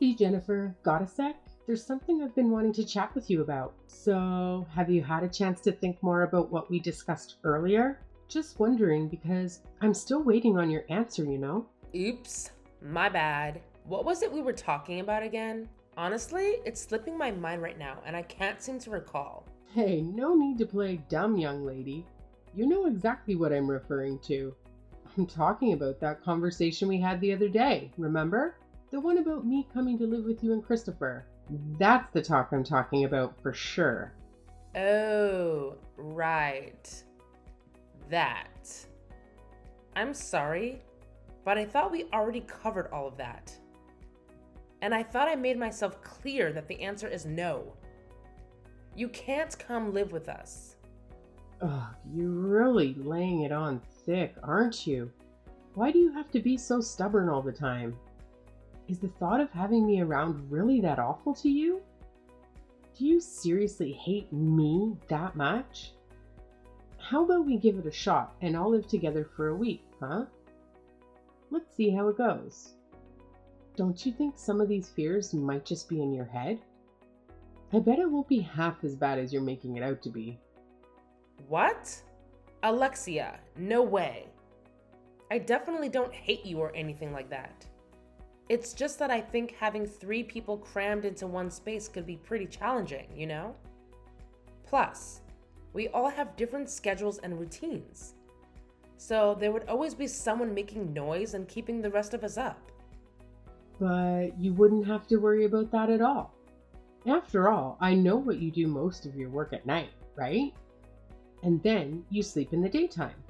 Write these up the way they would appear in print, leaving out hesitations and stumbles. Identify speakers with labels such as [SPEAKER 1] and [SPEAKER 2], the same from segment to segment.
[SPEAKER 1] Hey Jennifer, got a sec? There's something I've been wanting to chat with you about. So, have you had a chance to think more about what we discussed earlier? Just wondering because I'm still waiting on your answer.
[SPEAKER 2] Oops, my bad. What was it we were talking about again? Honestly, it's slipping my mind right now and I can't seem to recall.
[SPEAKER 1] Hey, no need to play dumb, young lady. You know exactly what I'm referring to. I'm talking about that conversation we had the other day, remember? The one about me coming to live with you and Christopher. That's the talk I'm talking about for sure.
[SPEAKER 2] Oh, right. That. I'm sorry, but I thought we already covered all of that. And I thought I made myself clear that the answer is no. You can't come live with us.
[SPEAKER 1] Ugh, you're really laying it on thick, aren't you? Why do you have to be so stubborn all the time? Is the thought of having me around really that awful to you? Do you seriously hate me that much? How about we give it a shot and all live together for a week, huh? Let's see how it goes. Don't you think some of these fears might just be in your head? I bet it won't be half as bad as you're making it out to be.
[SPEAKER 2] What? Alexia, no way. I definitely don't hate you or anything like that. It's just that I think having 3 people crammed into one space could be pretty challenging, you know? Plus, we all have different schedules and routines. So there would always be someone making noise and keeping the rest of us up.
[SPEAKER 1] But you wouldn't have to worry about that at all. After all, I know what you do most of your work at night, right? And then you sleep in the daytime.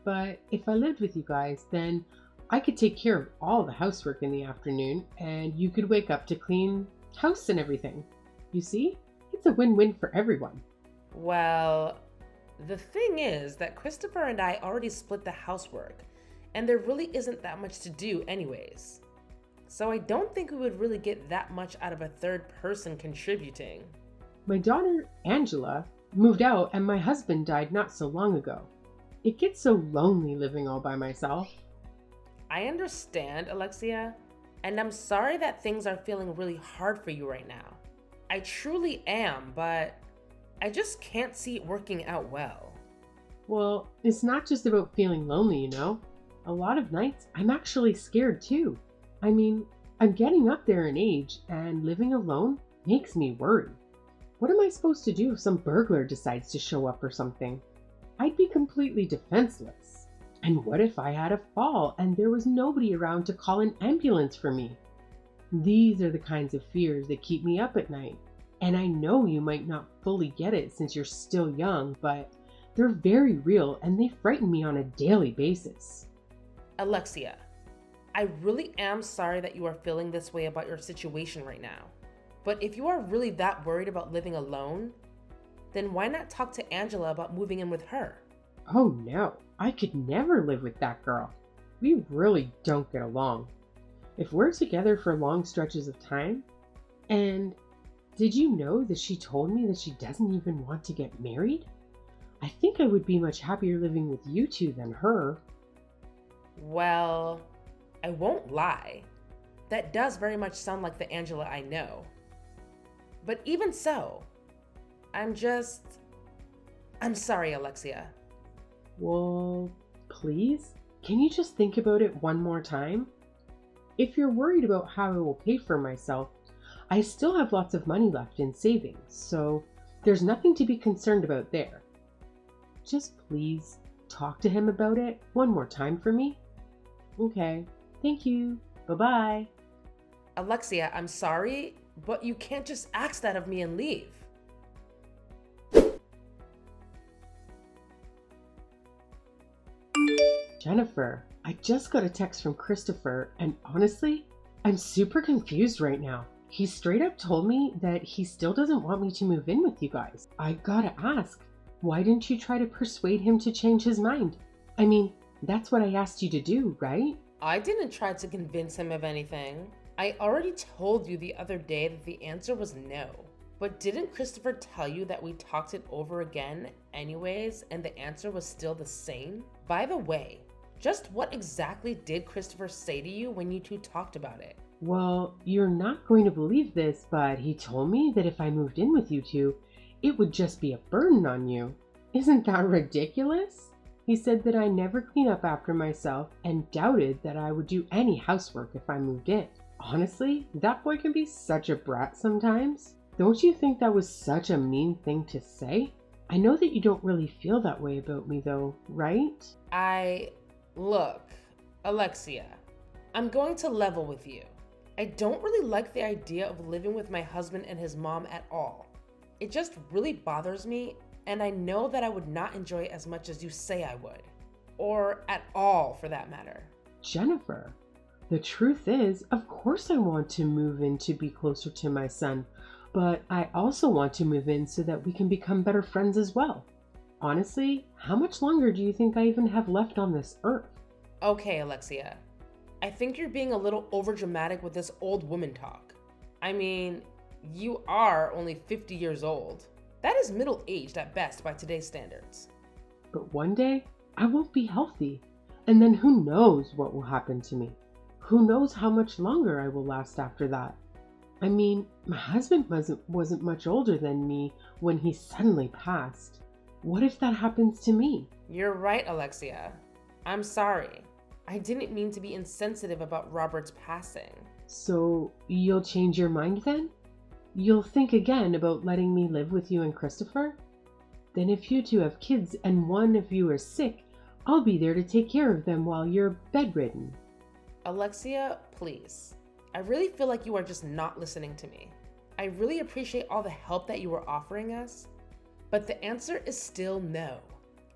[SPEAKER 1] But if I lived with you guys, then I could take care of all the housework in the afternoon and you could wake up to clean house and everything. You see? It's a win-win for everyone.
[SPEAKER 2] Well, the thing is that Christopher and I already split the housework, and there really isn't that much to do anyways. So I don't think we would really get that much out of a third person contributing.
[SPEAKER 1] My daughter, Angela, moved out and my husband died not so long ago. It gets so lonely living all by myself.
[SPEAKER 2] I understand, Alexia, and I'm sorry that things are feeling really hard for you right now. I truly am, but I just can't see it working out well.
[SPEAKER 1] Well, it's not just about feeling lonely. A lot of nights I'm actually scared too. I mean, I'm getting up there in age and living alone makes me worry. What am I supposed to do if some burglar decides to show up or something? I'd be completely defenseless. And what if I had a fall and there was nobody around to call an ambulance for me? These are the kinds of fears that keep me up at night. And I know you might not fully get it since you're still young, but they're very real and they frighten me on a daily basis.
[SPEAKER 2] Alexia, I really am sorry that you are feeling this way about your situation right now. But if you are really that worried about living alone, then why not talk to Angela about moving in with her?
[SPEAKER 1] Oh no, I could never live with that girl. We really don't get along. If we're together for long stretches of time, and did you know that she told me that she doesn't even want to get married? I think I would be much happier living with you two than her.
[SPEAKER 2] Well, I won't lie. That does very much sound like the Angela I know. But even so, I'm sorry, Alexia.
[SPEAKER 1] Well, please? Can you just think about it one more time? If you're worried about how I will pay for myself, I still have lots of money left in savings, so there's nothing to be concerned about there. Just please talk to him about it one more time for me. Okay, thank you. Bye-bye.
[SPEAKER 2] Alexia, I'm sorry, but you can't just ask that of me and leave.
[SPEAKER 1] Jennifer, I just got a text from Christopher, and honestly, I'm super confused right now. He straight up told me that he still doesn't want me to move in with you guys. I gotta ask, why didn't you try to persuade him to change his mind? I mean, that's what I asked you to do, right?
[SPEAKER 2] I didn't try to convince him of anything. I already told you the other day that the answer was no. But didn't Christopher tell you that we talked it over again anyways, and the answer was still the same? By the way, just what exactly did Christopher say to you when you two talked about it?
[SPEAKER 1] Well, you're not going to believe this, but he told me that if I moved in with you two, it would just be a burden on you. Isn't that ridiculous? He said that I never clean up after myself and doubted that I would do any housework if I moved in. Honestly, that boy can be such a brat sometimes. Don't you think that was such a mean thing to say? I know that you don't really feel that way about me though, right?
[SPEAKER 2] Look, Alexia, I'm going to level with you. I don't really like the idea of living with my husband and his mom at all. It just really bothers me, and I know that I would not enjoy it as much as you say I would. Or at all, for that matter.
[SPEAKER 1] Jennifer, the truth is, of course I want to move in to be closer to my son, but I also want to move in so that we can become better friends as well. Honestly, how much longer do you think I even have left on this earth?
[SPEAKER 2] Okay, Alexia. I think you're being a little overdramatic with this old woman talk. I mean, you are only 50 years old. That is middle-aged at best by today's standards.
[SPEAKER 1] But one day, I won't be healthy, and then who knows what will happen to me? Who knows how much longer I will last after that? I mean, my husband wasn't much older than me when he suddenly passed. What if that happens to me?
[SPEAKER 2] You're right, Alexia. I'm sorry. I didn't mean to be insensitive about Robert's passing.
[SPEAKER 1] So, you'll change your mind then? You'll think again about letting me live with you and Christopher? Then if you two have kids and one of you are sick, I'll be there to take care of them while you're bedridden.
[SPEAKER 2] Alexia, please. I really feel like you are just not listening to me. I really appreciate all the help that you are offering us, but the answer is still no.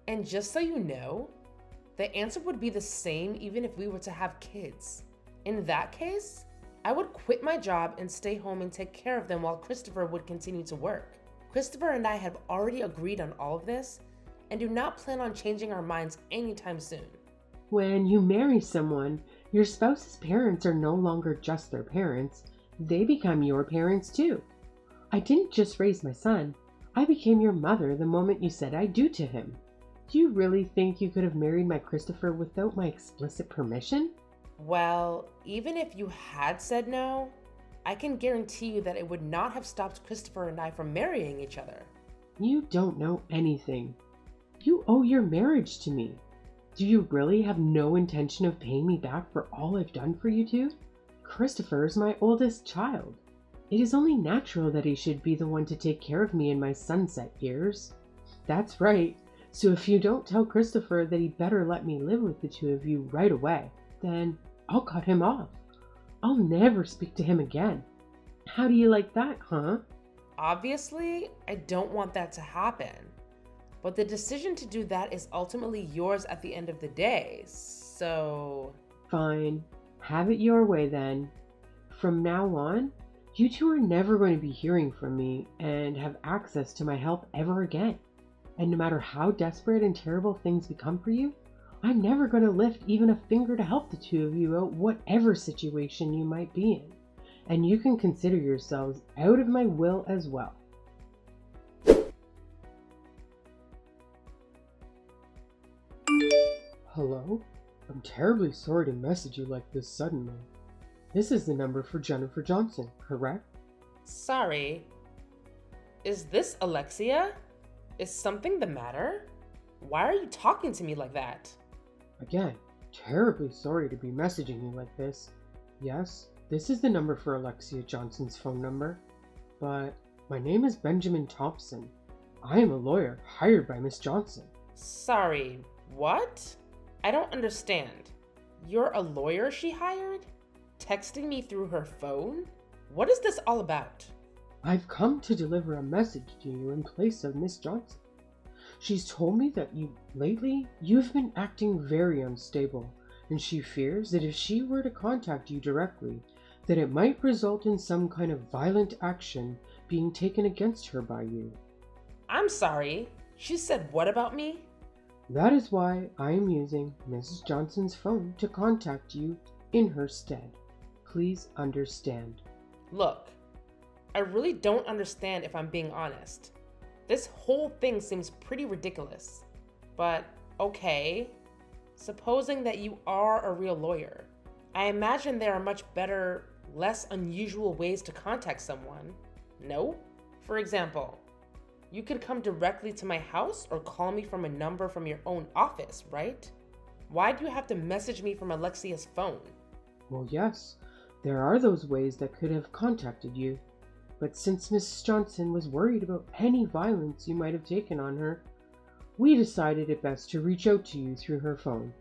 [SPEAKER 2] And just so you know, the answer would be the same even if we were to have kids. In that case, I would quit my job and stay home and take care of them while Christopher would continue to work. Christopher and I have already agreed on all of this and do not plan on changing our minds anytime soon.
[SPEAKER 1] When you marry someone, your spouse's parents are no longer just their parents, they become your parents too. I didn't just raise my son, I became your mother the moment you said I do to him. Do you really think you could have married my Christopher without my explicit permission?
[SPEAKER 2] Well, even if you had said no, I can guarantee you that it would not have stopped Christopher and I from marrying each other.
[SPEAKER 1] You don't know anything. You owe your marriage to me. Do you really have no intention of paying me back for all I've done for you two? Christopher is my oldest child. It is only natural that he should be the one to take care of me in my sunset years. That's right. So if you don't tell Christopher that he better let me live with the two of you right away, then I'll cut him off. I'll never speak to him again. How do you like that, huh?
[SPEAKER 2] Obviously, I don't want that to happen. But the decision to do that is ultimately yours at the end of the day, so...
[SPEAKER 1] Fine. Have it your way then. From now on, you two are never going to be hearing from me and have access to my help ever again. And no matter how desperate and terrible things become for you, I'm never going to lift even a finger to help the two of you out whatever situation you might be in. And you can consider yourselves out of my will as well. Hello? I'm terribly sorry to message you like this suddenly. This is the number for Jennifer Johnson, correct?
[SPEAKER 2] Sorry. Is this Alexia? Is something the matter? Why are you talking to me like that?
[SPEAKER 1] Again, terribly sorry to be messaging you like this. Yes, this is the number for Alexia Johnson's phone number. But my name is Benjamin Thompson. I am a lawyer hired by Miss Johnson.
[SPEAKER 2] Sorry, what? I don't understand. You're a lawyer she hired? Texting me through her phone? What is this all about?
[SPEAKER 1] I've come to deliver a message to you in place of Miss Johnson. She's told me that lately you've been acting very unstable, and she fears that if she were to contact you directly, that it might result in some kind of violent action being taken against her by you.
[SPEAKER 2] I'm sorry. She said what about me?
[SPEAKER 1] That is why I am using Mrs. Johnson's phone to contact you in her stead. Please understand.
[SPEAKER 2] Look, I really don't understand if I'm being honest. This whole thing seems pretty ridiculous. But okay, supposing that you are a real lawyer, I imagine there are much better less unusual ways to contact someone, no? For example, you could come directly to my house or call me from a number from your own office, right? Why do you have to message me from Alexia's phone?
[SPEAKER 1] Well, yes, there are those ways that could have contacted you. But since Mrs. Johnson was worried about any violence you might have taken on her, we decided it best to reach out to you through her phone.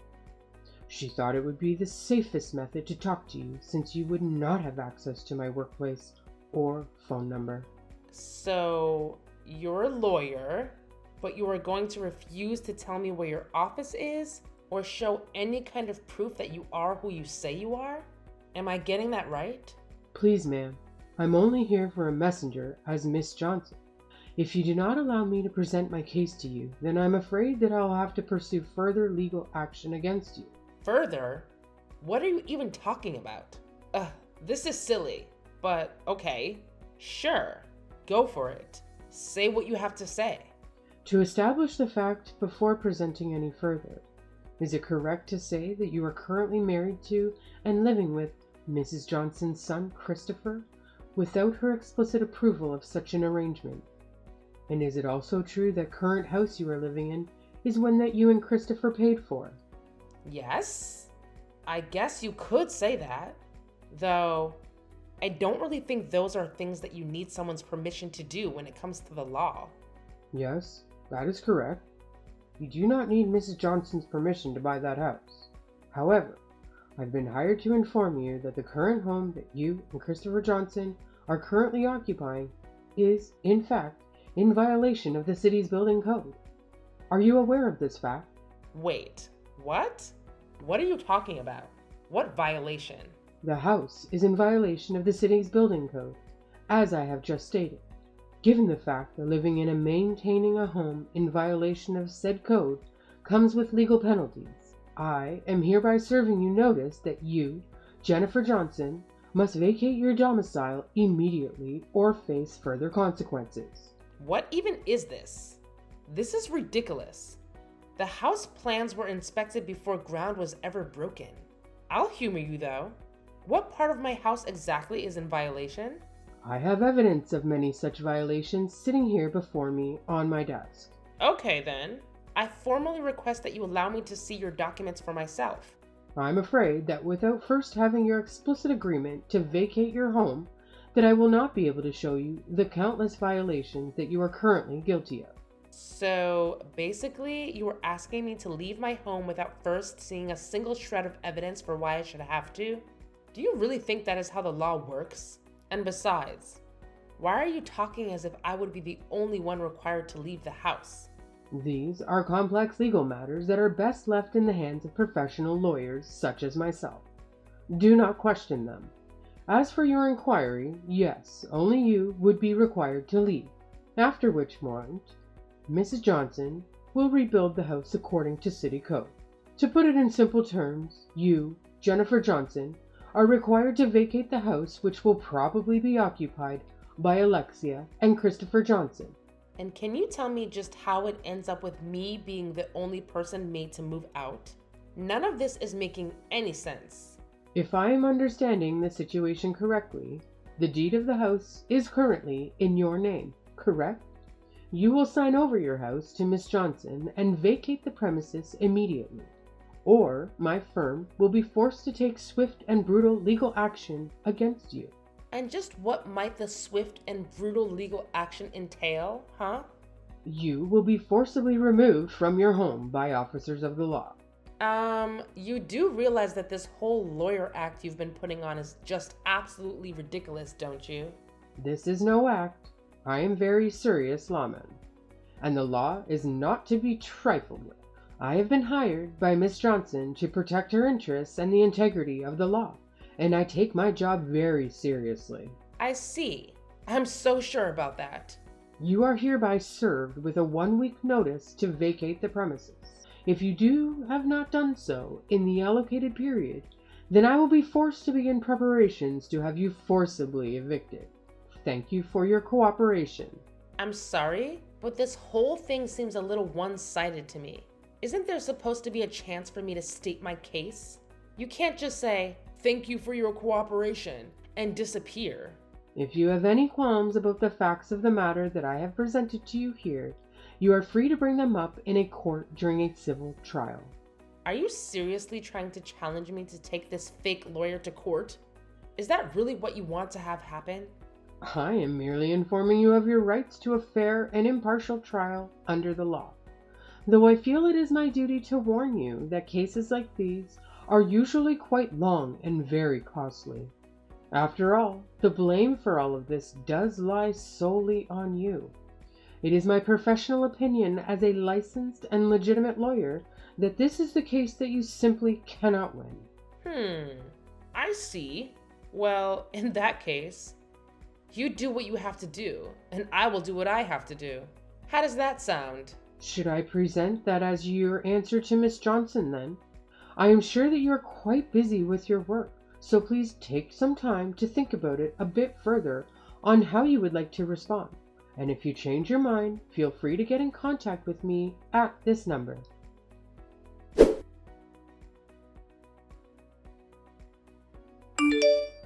[SPEAKER 1] She thought it would be the safest method to talk to you since you would not have access to my workplace or phone number.
[SPEAKER 2] So, you're a lawyer, but you are going to refuse to tell me where your office is or show any kind of proof that you are who you say you are? Am I getting that right?
[SPEAKER 1] Please, ma'am, I'm only here for a messenger as Miss Johnson. If you do not allow me to present my case to you, then I'm afraid that I'll have to pursue further legal action against you.
[SPEAKER 2] Further? What are you even talking about? This is silly, but okay, sure, go for it. Say what you have to say.
[SPEAKER 1] To establish the fact before presenting any further, is it correct to say that you are currently married to and living with Mrs. Johnson's son, Christopher, without her explicit approval of such an arrangement? And is it also true that current house you are living in is one that you and Christopher paid for?
[SPEAKER 2] Yes, I guess you could say that, though I don't really think those are things that you need someone's permission to do when it comes to the law.
[SPEAKER 1] Yes, that is correct. You do not need Mrs. Johnson's permission to buy that house. However, I've been hired to inform you that the current home that you and Christopher Johnson are currently occupying is, in fact, in violation of the city's building code. Are you aware of this fact?
[SPEAKER 2] Wait, what? What are you talking about? What violation?
[SPEAKER 1] The house is in violation of the city's building code, as I have just stated. Given the fact that living in and maintaining a home in violation of said code comes with legal penalties, I am hereby serving you notice that you, Jennifer Johnson, must vacate your domicile immediately or face further consequences.
[SPEAKER 2] What even is this? This is ridiculous. The house plans were inspected before ground was ever broken. I'll humor you though. What part of my house exactly is in violation?
[SPEAKER 1] I have evidence of many such violations sitting here before me on my desk.
[SPEAKER 2] Okay then. I formally request that you allow me to see your documents for myself.
[SPEAKER 1] I'm afraid that without first having your explicit agreement to vacate your home, that I will not be able to show you the countless violations that you are currently guilty of.
[SPEAKER 2] So basically, you were asking me to leave my home without first seeing a single shred of evidence for why I should have to? Do you really think that is how the law works? And besides, why are you talking as if I would be the only one required to leave the house?
[SPEAKER 1] These are complex legal matters that are best left in the hands of professional lawyers such as myself. Do not question them. As for your inquiry, yes, only you would be required to leave, after which point, Mrs. Johnson will rebuild the house according to city code. To put it in simple terms, you, Jennifer Johnson, are required to vacate the house, which will probably be occupied by Alexia and Christopher Johnson.
[SPEAKER 2] And can you tell me just how it ends up with me being the only person made to move out? None of this is making any sense.
[SPEAKER 1] If I am understanding the situation correctly, the deed of the house is currently in your name, correct? You will sign over your house to Miss Johnson and vacate the premises immediately, or my firm will be forced to take swift and brutal legal action against you.
[SPEAKER 2] And just what might the swift and brutal legal action entail, huh?
[SPEAKER 1] You will be forcibly removed from your home by officers of the law.
[SPEAKER 2] You do realize that this whole lawyer act you've been putting on is just absolutely ridiculous, don't you?
[SPEAKER 1] This is no act. I am very serious lawman, and the law is not to be trifled with. I have been hired by Miss Johnson to protect her interests and the integrity of the law, and I take my job very seriously.
[SPEAKER 2] I see. I'm so sure about that.
[SPEAKER 1] You are hereby served with a 1-week notice to vacate the premises. If you have not done so in the allocated period, then I will be forced to begin preparations to have you forcibly evicted. Thank you for your cooperation.
[SPEAKER 2] I'm sorry, but this whole thing seems a little one-sided to me. Isn't there supposed to be a chance for me to state my case? You can't just say, "Thank you for your cooperation," and disappear.
[SPEAKER 1] If you have any qualms about the facts of the matter that I have presented to you here, you are free to bring them up in a court during a civil trial.
[SPEAKER 2] Are you seriously trying to challenge me to take this fake lawyer to court? Is that really what you want to have happen?
[SPEAKER 1] I am merely informing you of your rights to a fair and impartial trial under the law. Though I feel it is my duty to warn you that cases like these are usually quite long and very costly. After all, the blame for all of this does lie solely on you. It is my professional opinion as a licensed and legitimate lawyer that this is the case that you simply cannot win.
[SPEAKER 2] I see. Well, in that case, you do what you have to do, and I will do what I have to do. How does that sound?
[SPEAKER 1] Should I present that as your answer to Miss Johnson, then? I am sure that you are quite busy with your work, so please take some time to think about it a bit further on how you would like to respond. And if you change your mind, feel free to get in contact with me at this number.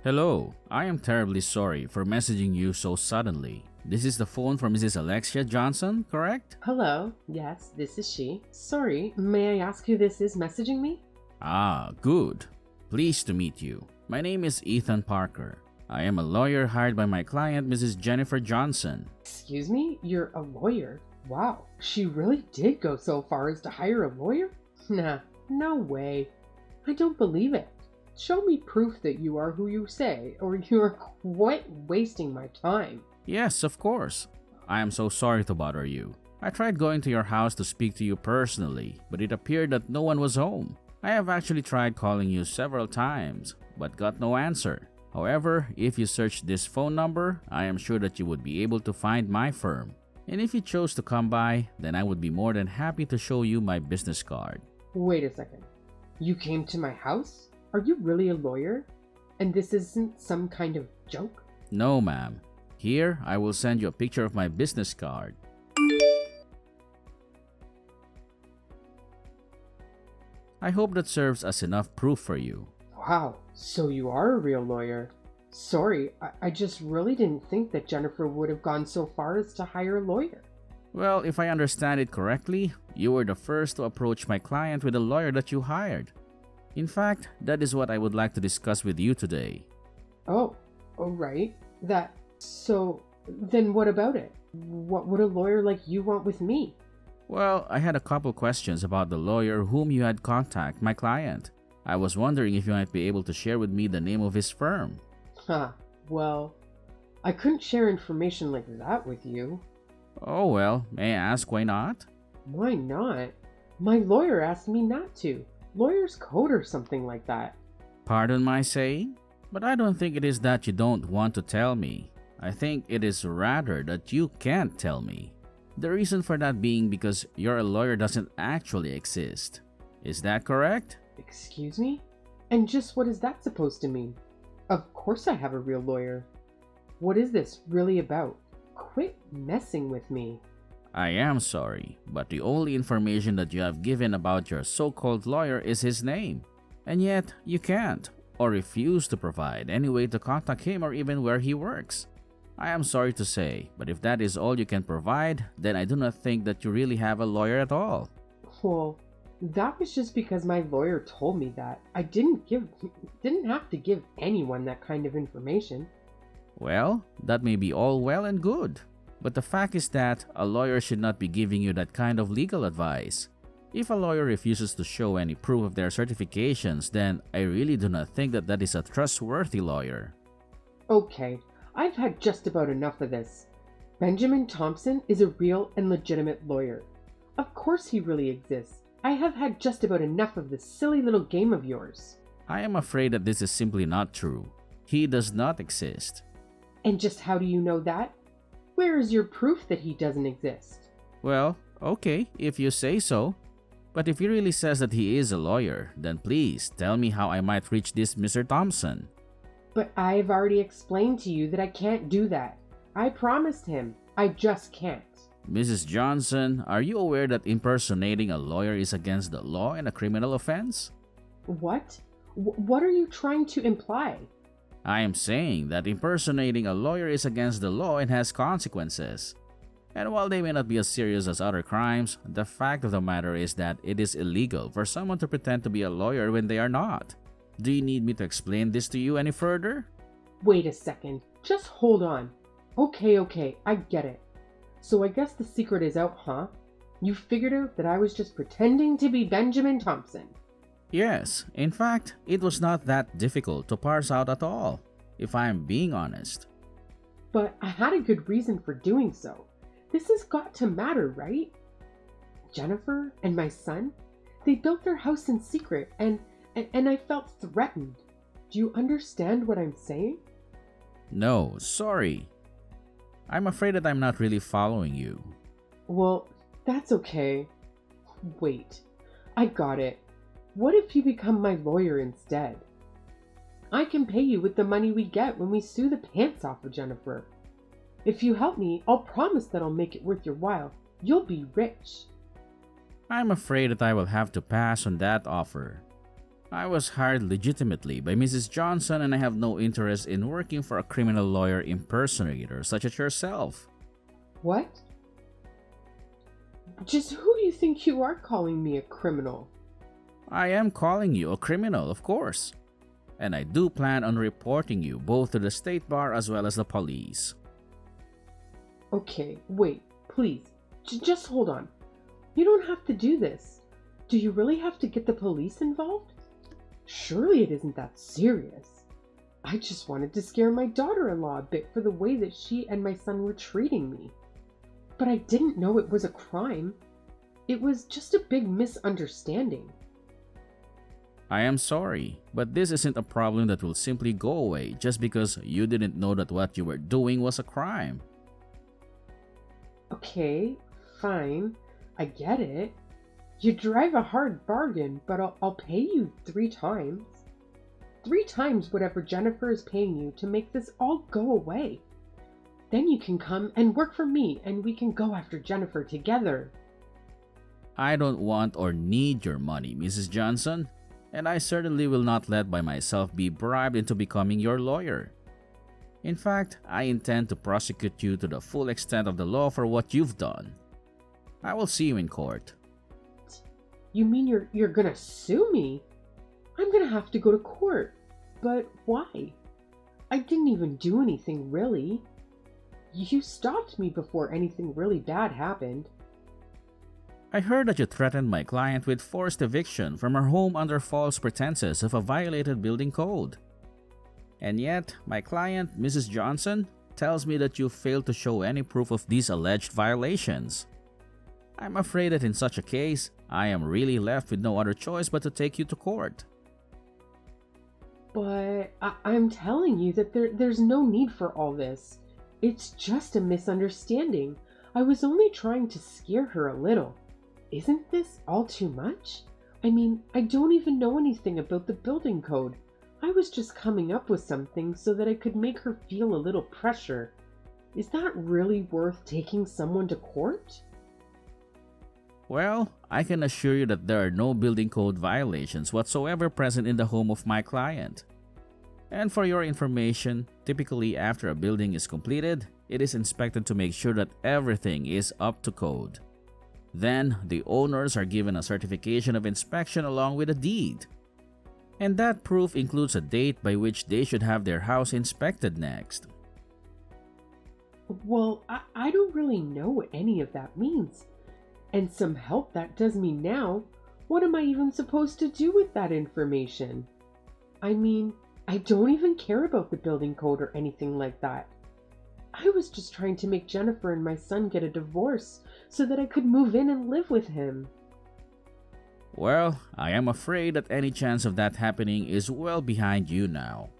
[SPEAKER 3] Hello, I am terribly sorry for messaging you so suddenly. This is the phone from Mrs. Alexia Johnson, correct?
[SPEAKER 1] Hello, yes, this is she. Sorry, may I ask who this is messaging me?
[SPEAKER 3] Ah, good. Pleased to meet you. My name is Ethan Parker. I am a lawyer hired by my client, Mrs. Jennifer Johnson.
[SPEAKER 1] Excuse me? You're a lawyer? Wow, she really did go so far as to hire a lawyer? Nah, no way. I don't believe it. Show me proof that you are who you say, or you are quite wasting my time.
[SPEAKER 3] Yes, of course. I am so sorry to bother you. I tried going to your house to speak to you personally, but it appeared that no one was home. I have actually tried calling you several times, but got no answer. However, if you search this phone number, I am sure that you would be able to find my firm. And if you chose to come by, then I would be more than happy to show you my business card.
[SPEAKER 1] Wait a second. You came to my house? Are you really a lawyer? And this isn't some kind of joke?
[SPEAKER 3] No, ma'am. Here, I will send you a picture of my business card. I hope that serves as enough proof for you.
[SPEAKER 1] Wow, so you are a real lawyer. Sorry, I just really didn't think that Jennifer would have gone so far as to hire a lawyer.
[SPEAKER 3] Well, if I understand it correctly, you were the first to approach my client with a lawyer that you hired. In fact, that is what I would like to discuss with you today.
[SPEAKER 1] Oh, right. So, then what about it? What would a lawyer like you want with me?
[SPEAKER 3] Well, I had a couple questions about the lawyer whom you had contacted my client. I was wondering if you might be able to share with me the name of his firm.
[SPEAKER 1] Well, I couldn't share information like that with you.
[SPEAKER 3] Oh well, may I ask why not?
[SPEAKER 1] Why not? My lawyer asked me not to. Lawyer's code or something like that.
[SPEAKER 3] Pardon my saying? But I don't think it is that you don't want to tell me. I think it is rather that you can't tell me. The reason for that being because your lawyer doesn't actually exist. Is that correct?
[SPEAKER 1] Excuse me? And just what is that supposed to mean? Of course I have a real lawyer. What is this really about? Quit messing with me.
[SPEAKER 3] I am sorry, but the only information that you have given about your so-called lawyer is his name. And yet, you can't, or refuse to provide any way to contact him or even where he works. I am sorry to say, but if that is all you can provide, then I do not think that you really have a lawyer at all.
[SPEAKER 1] Well, that was just because my lawyer told me that. I didn't have to give anyone that kind of information.
[SPEAKER 3] Well, that may be all well and good. But the fact is that a lawyer should not be giving you that kind of legal advice. If a lawyer refuses to show any proof of their certifications, then I really do not think that that is a trustworthy lawyer.
[SPEAKER 1] Okay, I've had just about enough of this. Benjamin Thompson is a real and legitimate lawyer. Of course he really exists. I have had just about enough of this silly little game of yours.
[SPEAKER 3] I am afraid that this is simply not true. He does not exist.
[SPEAKER 1] And just how do you know that? Where is your proof that he doesn't exist?
[SPEAKER 3] Well, okay, if you say so. But if he really says that he is a lawyer, then please tell me how I might reach this Mr. Thompson.
[SPEAKER 1] But I've already explained to you that I can't do that. I promised him. I just can't.
[SPEAKER 3] Mrs. Johnson, are you aware that impersonating a lawyer is against the law and a criminal offense?
[SPEAKER 1] What? What are you trying to imply?
[SPEAKER 3] I am saying that impersonating a lawyer is against the law and has consequences. And while they may not be as serious as other crimes, the fact of the matter is that it is illegal for someone to pretend to be a lawyer when they are not. Do you need me to explain this to you any further?
[SPEAKER 1] Wait a second. Just hold on. Okay, I get it. So I guess the secret is out, huh? You figured out that I was just pretending to be Benjamin Thompson.
[SPEAKER 3] Yes, in fact, it was not that difficult to parse out at all, if I am being honest.
[SPEAKER 1] But I had a good reason for doing so. This has got to matter, right? Jennifer and my son, they built their house in secret and I felt threatened. Do you understand what I'm saying?
[SPEAKER 3] No, sorry. I'm afraid that I'm not really following you.
[SPEAKER 1] Well, that's okay. Wait, I got it. What if you become my lawyer instead? I can pay you with the money we get when we sue the pants off of Jennifer. If you help me, I'll promise that I'll make it worth your while. You'll be rich.
[SPEAKER 3] I'm afraid that I will have to pass on that offer. I was hired legitimately by Mrs. Johnson and I have no interest in working for a criminal lawyer impersonator such as yourself.
[SPEAKER 1] What? Just who do you think you are calling me a criminal?
[SPEAKER 3] I am calling you a criminal, of course. And I do plan on reporting you both to the state bar as well as the police.
[SPEAKER 1] Okay, wait, please. Just hold on. You don't have to do this. Do you really have to get the police involved? Surely it isn't that serious. I just wanted to scare my daughter-in-law a bit for the way that she and my son were treating me. But I didn't know it was a crime. It was just a big misunderstanding.
[SPEAKER 3] I am sorry, but this isn't a problem that will simply go away just because you didn't know that what you were doing was a crime.
[SPEAKER 1] Okay, fine. I get it. You drive a hard bargain, but I'll pay you 3 times. 3 times whatever Jennifer is paying you to make this all go away. Then you can come and work for me and we can go after Jennifer together.
[SPEAKER 3] I don't want or need your money, Mrs. Johnson, and I certainly will not let by myself be bribed into becoming your lawyer. In fact, I intend to prosecute you to the full extent of the law for what you've done. I will see you in court.
[SPEAKER 1] You mean you're gonna sue me? I'm gonna have to go to court. But why? I didn't even do anything really. You stopped me before anything really bad happened.
[SPEAKER 3] I heard that you threatened my client with forced eviction from her home under false pretenses of a violated building code. And yet, my client, Mrs. Johnson, tells me that you failed to show any proof of these alleged violations. I'm afraid that in such a case, I am really left with no other choice but to take you to court.
[SPEAKER 1] But I'm telling you that there's no need for all this. It's just a misunderstanding. I was only trying to scare her a little. Isn't this all too much? I mean, I don't even know anything about the building code. I was just coming up with something so that I could make her feel a little pressure. Is that really worth taking someone to court?
[SPEAKER 3] Well, I can assure you that there are no building code violations whatsoever present in the home of my client. And for your information, typically after a building is completed, it is inspected to make sure that everything is up to code. Then, the owners are given a certification of inspection along with a deed. And that proof includes a date by which they should have their house inspected next.
[SPEAKER 1] Well, I don't really know what any of that means. And some help that does me now. What am I even supposed to do with that information? I mean, I don't even care about the building code or anything like that. I was just trying to make Jennifer and my son get a divorce so that I could move in and live with him.
[SPEAKER 3] Well, I am afraid that any chance of that happening is well behind you now.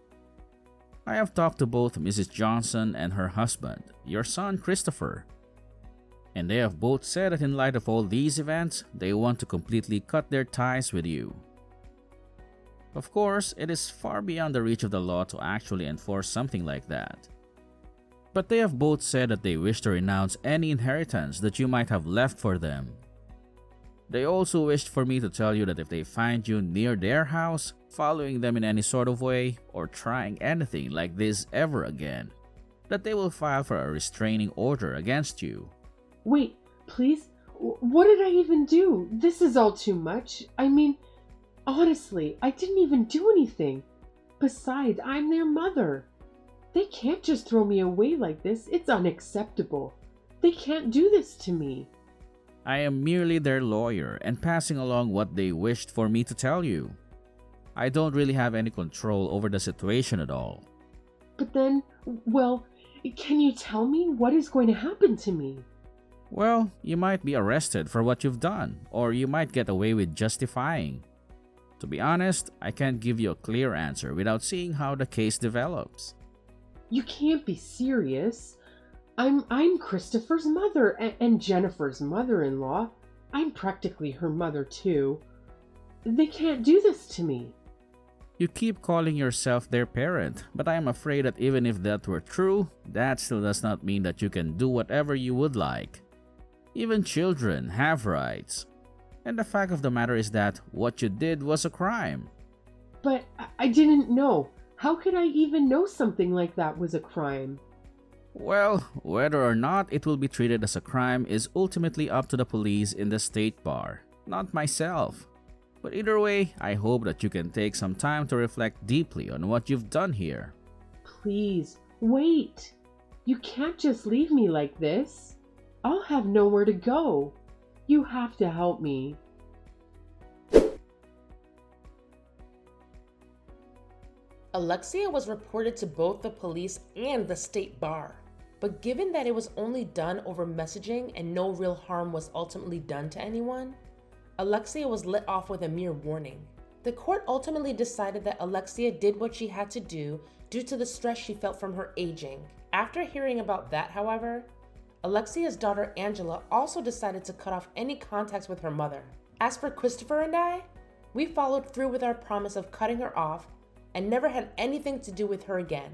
[SPEAKER 3] I have talked to both Mrs. Johnson and her husband, your son Christopher, and they have both said that in light of all these events, they want to completely cut their ties with you. Of course, it is far beyond the reach of the law to actually enforce something like that. But they have both said that they wish to renounce any inheritance that you might have left for them. They also wished for me to tell you that if they find you near their house, following them in any sort of way, or trying anything like this ever again, that they will file for a restraining order against you.
[SPEAKER 1] Wait, please? What did I even do? This is all too much. I mean, honestly, I didn't even do anything. Besides, I'm their mother. They can't just throw me away like this. It's unacceptable. They can't do this to me.
[SPEAKER 3] I am merely their lawyer and passing along what they wished for me to tell you. I don't really have any control over the situation at all.
[SPEAKER 1] But then, well, can you tell me what is going to happen to me?
[SPEAKER 3] Well, you might be arrested for what you've done, or you might get away with justifying. To be honest, I can't give you a clear answer without seeing how the case develops.
[SPEAKER 1] You can't be serious. I'm Christopher's mother and Jennifer's mother-in-law. I'm practically her mother too. They can't do this to me.
[SPEAKER 3] You keep calling yourself their parent, but I am afraid that even if that were true, that still does not mean that you can do whatever you would like. Even children have rights. And the fact of the matter is that what you did was a crime.
[SPEAKER 1] But I didn't know. How could I even know something like that was a crime?
[SPEAKER 3] Well, whether or not it will be treated as a crime is ultimately up to the police in the state bar, not myself. But either way, I hope that you can take some time to reflect deeply on what you've done here.
[SPEAKER 1] Please, wait. You can't just leave me like this. I'll have nowhere to go. You have to help me.
[SPEAKER 2] Alexia was reported to both the police and the state bar. But given that it was only done over messaging and no real harm was ultimately done to anyone, Alexia was let off with a mere warning. The court ultimately decided that Alexia did what she had to do due to the stress she felt from her aging. After hearing about that, however, Alexia's daughter Angela also decided to cut off any contacts with her mother. As for Christopher and I, we followed through with our promise of cutting her off and never had anything to do with her again.